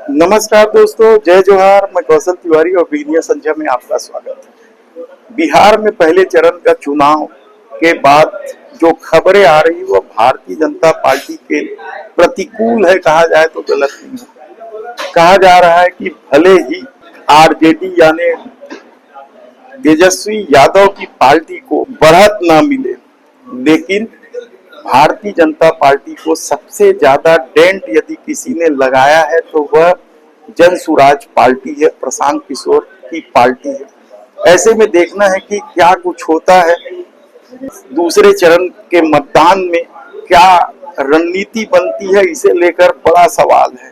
नमस्कार दोस्तों, जय जोहार। मैं कौशल तिवारी और बिजनिया संध्या में आपका स्वागत है। बिहार में पहले चरण का चुनाव के बाद जो खबरें आ रही वो भारतीय जनता पार्टी के प्रतिकूल है, कहा जाए तो गलत नहीं है। कहा जा रहा है कि भले ही आरजेडी यानी तेजस्वी यादव की पार्टी को बढ़त ना मिले, लेकिन भारतीय जनता पार्टी को सबसे ज्यादा डेंट यदि किसी ने लगाया है तो वह जन सुराज पार्टी है, प्रशांत किशोर की पार्टी है। ऐसे में देखना है कि क्या कुछ होता है दूसरे चरण के मतदान में, क्या रणनीति बनती है, इसे लेकर बड़ा सवाल है।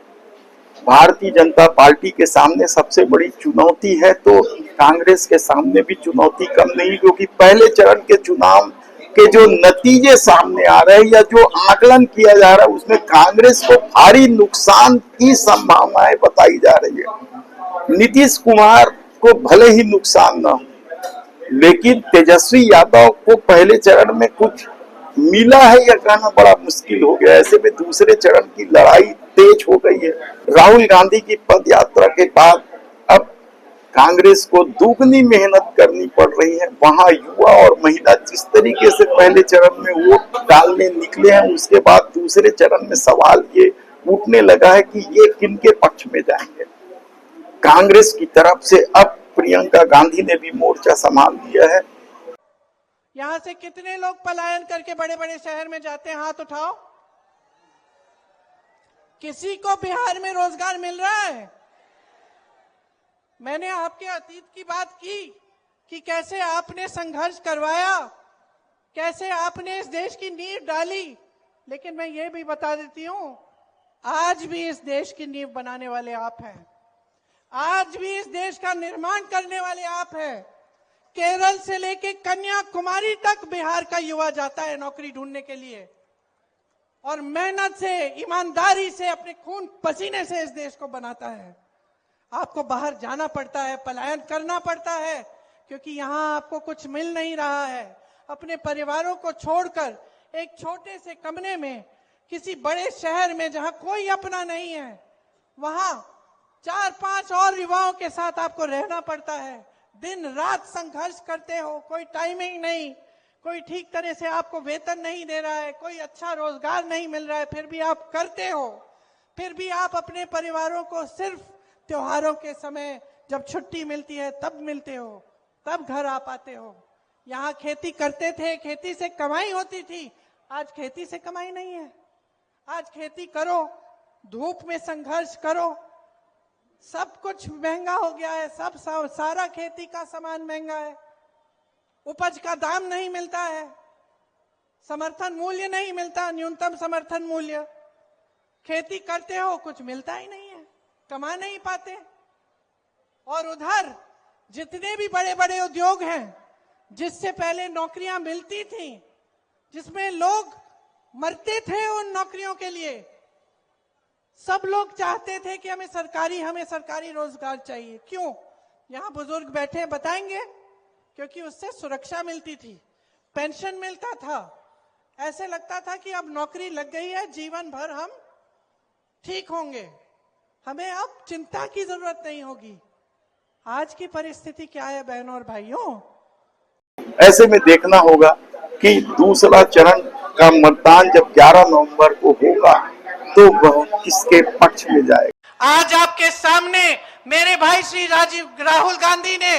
भारतीय जनता पार्टी के सामने सबसे बड़ी चुनौती है, तो कांग्रेस के सामने भी चुनौती कम नहीं, क्योंकि पहले चरण के चुनाव के जो नतीजे सामने आ रहे हैं या जो आकलन किया जा रहा है उसमें कांग्रेस को भारी नुकसान की संभावनाएं बताई जा रही है। नीतीश कुमार को भले ही नुकसान न हो, लेकिन तेजस्वी यादव को पहले चरण में कुछ मिला है यह कहना बड़ा मुश्किल हो गया। ऐसे में दूसरे चरण की लड़ाई तेज हो गई है। राहुल गांधी की पद यात्रा के बाद अब कांग्रेस को दुगनी मेहनत करनी पड़ रही है। वहां युवा और महिला जिस तरीके से पहले चरण में वोट डालने निकले हैं, उसके बाद दूसरे चरण में सवाल ये उठने लगा है कि ये किनके पक्ष में जाएंगे। कांग्रेस की तरफ से अब प्रियंका गांधी ने भी मोर्चा संभाल लिया है। यहां से कितने लोग पलायन करके बड़े बड़े शहर में जाते हैं, हाथ उठाओ। किसी को बिहार में रोजगार मिल रहा है? मैंने आपके अतीत की बात की कि कैसे आपने संघर्ष करवाया, कैसे आपने इस देश की नींव डाली, लेकिन मैं ये भी बता देती हूं, आज भी इस देश की नींव बनाने वाले आप हैं। आज भी इस देश का निर्माण करने वाले आप हैं। केरल से लेके कन्याकुमारी तक बिहार का युवा जाता है नौकरी ढूंढने के लिए, और मेहनत से, ईमानदारी से, अपने खून पसीने से इस देश को बनाता है। आपको बाहर जाना पड़ता है, पलायन करना पड़ता है, क्योंकि यहां आपको कुछ मिल नहीं रहा है। अपने परिवारों को छोड़कर एक छोटे से कमरे में किसी बड़े शहर में जहां कोई अपना नहीं है, वहां 4-5 और युवाओं के साथ आपको रहना पड़ता है। दिन रात संघर्ष करते हो, कोई टाइमिंग नहीं, कोई ठीक तरह से आपको वेतन नहीं दे रहा है, कोई अच्छा रोजगार नहीं मिल रहा है, फिर भी आप करते हो। फिर भी आप अपने परिवारों को सिर्फ त्योहारों के समय जब छुट्टी मिलती है तब मिलते हो, तब घर आ पाते हो। यहाँ खेती करते थे, खेती से कमाई होती थी, आज खेती से कमाई नहीं है। आज खेती करो, धूप में संघर्ष करो, सब कुछ महंगा हो गया है। सारा खेती का सामान महंगा है, उपज का दाम नहीं मिलता है, समर्थन मूल्य नहीं मिलता, न्यूनतम समर्थन मूल्य। खेती करते हो, कुछ मिलता ही नहीं है, कमा नहीं पाते। और उधर जितने भी बड़े बड़े उद्योग हैं, जिससे पहले नौकरियां मिलती थी, जिसमें लोग मरते थे उन नौकरियों के लिए, सब लोग चाहते थे कि हमें सरकारी रोजगार चाहिए। क्यों? यहां बुजुर्ग बैठे हैं, बताएंगे। क्योंकि उससे सुरक्षा मिलती थी, पेंशन मिलता था, ऐसे लगता था कि अब नौकरी लग गई है, जीवन भर हम ठीक होंगे, हमें अब चिंता की जरूरत नहीं होगी। आज की परिस्थिति क्या है बहनों और भाइयों? ऐसे में देखना होगा कि दूसरा चरण का मतदान जब 11 नवंबर को होगा तो वह किसके पक्ष में जाएगा। आज आपके सामने मेरे भाई श्री राहुल गांधी ने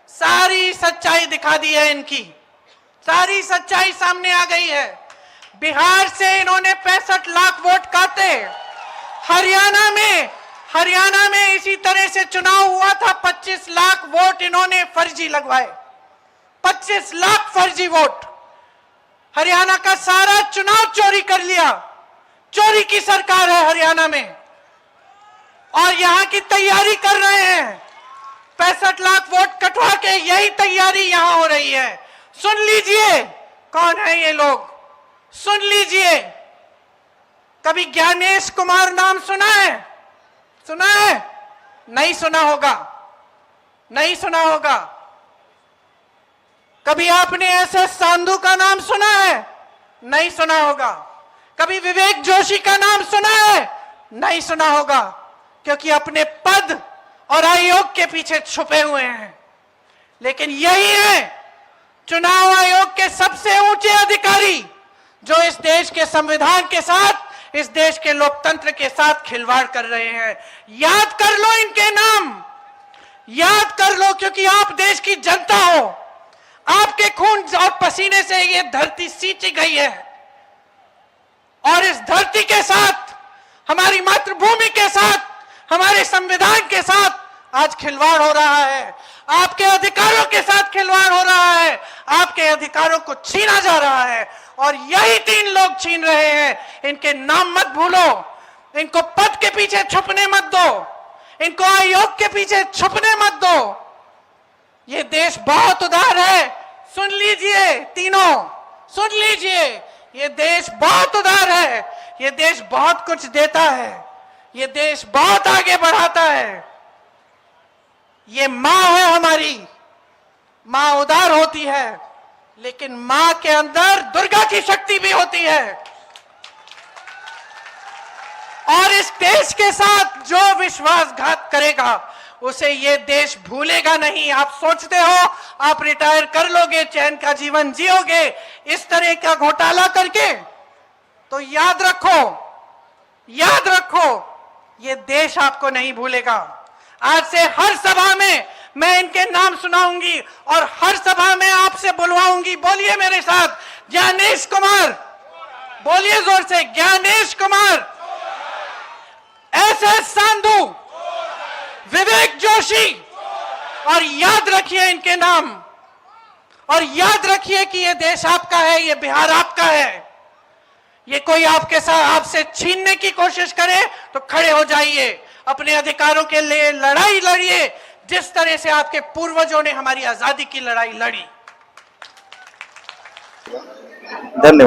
सारी सच्चाई दिखा दी है। इनकी सारी सच्चाई सामने आ गई है। बिहार से इन्होंने 65 लाख वोट काटे। हरियाणा में इसी तरह से चुनाव हुआ था, 25 लाख वोट इन्होंने फर्जी लगवाए, 25 लाख फर्जी वोट। हरियाणा का सारा चुनाव चोरी कर लिया। चोरी की सरकार है हरियाणा में, और यहां की तैयारी कर रहे हैं। 65 लाख वोट कटवा के यही तैयारी यहां हो रही है। सुन लीजिए कौन है ये लोग, सुन लीजिए। कभी ज्ञानेश कुमार नाम सुना है? सुना है? नहीं सुना होगा, नहीं सुना होगा। कभी आपने एस.एस. सांधू का नाम सुना है? नहीं सुना होगा। कभी विवेक जोशी का नाम सुना है? नहीं सुना होगा। क्योंकि अपने पद और आयोग के पीछे छुपे हुए हैं। लेकिन यही है चुनाव आयोग के सबसे ऊंचे अधिकारी जो इस देश के संविधान के साथ, इस देश के लोकतंत्र के साथ खिलवाड़ कर रहे हैं। याद कर लो इनके नाम, याद कर लो, क्योंकि आप देश की जनता हो। आपके खून और पसीने से ये धरती सींची गई है और इस धरती के साथ, हमारी मातृभूमि के साथ, हमारे संविधान के साथ आज खिलवाड़ हो रहा है। आपके अधिकारों के साथ खिलवाड़ हो रहा है, आपके अधिकारों को छीना जा रहा है और यही 3 लोग छीन रहे हैं। इनके नाम मत भूलो, इनको पद के पीछे छुपने मत दो, इनको आयोग के पीछे छुपने मत दो। ये देश बहुत उदार है, सुन लीजिए तीनों, सुन लीजिए, ये देश बहुत उदार है, ये देश बहुत कुछ देता है, ये देश बहुत आगे बढ़ाता है। ये मां है हमारी, मां उदार होती है, लेकिन मां के अंदर दुर्गा की शक्ति भी होती है। और इस देश के साथ जो विश्वासघात करेगा उसे ये देश भूलेगा नहीं। आप सोचते हो आप रिटायर कर लोगे, चैन का जीवन जियोगे इस तरह का घोटाला करके? तो याद रखो, याद रखो, ये देश आपको नहीं भूलेगा। आज से हर सभा में मैं इनके नाम सुनाऊंगी और हर सभा में आपसे बुलवाऊंगी। बोलिए मेरे साथ, ज्ञानेश कुमार, बोलिए जोर से, ज्ञानेश कुमार, SS सांधू, विवेक जोशी, और याद रखिए इनके नाम, और याद रखिए कि ये देश आपका है, ये बिहार आपका है। ये कोई आपके साथ आपसे छीनने की कोशिश करे तो खड़े हो जाइए, अपने अधिकारों के लिए लड़ाई लड़िए, जिस तरह से आपके पूर्वजों ने हमारी आजादी की लड़ाई लड़ी। धन्यवाद।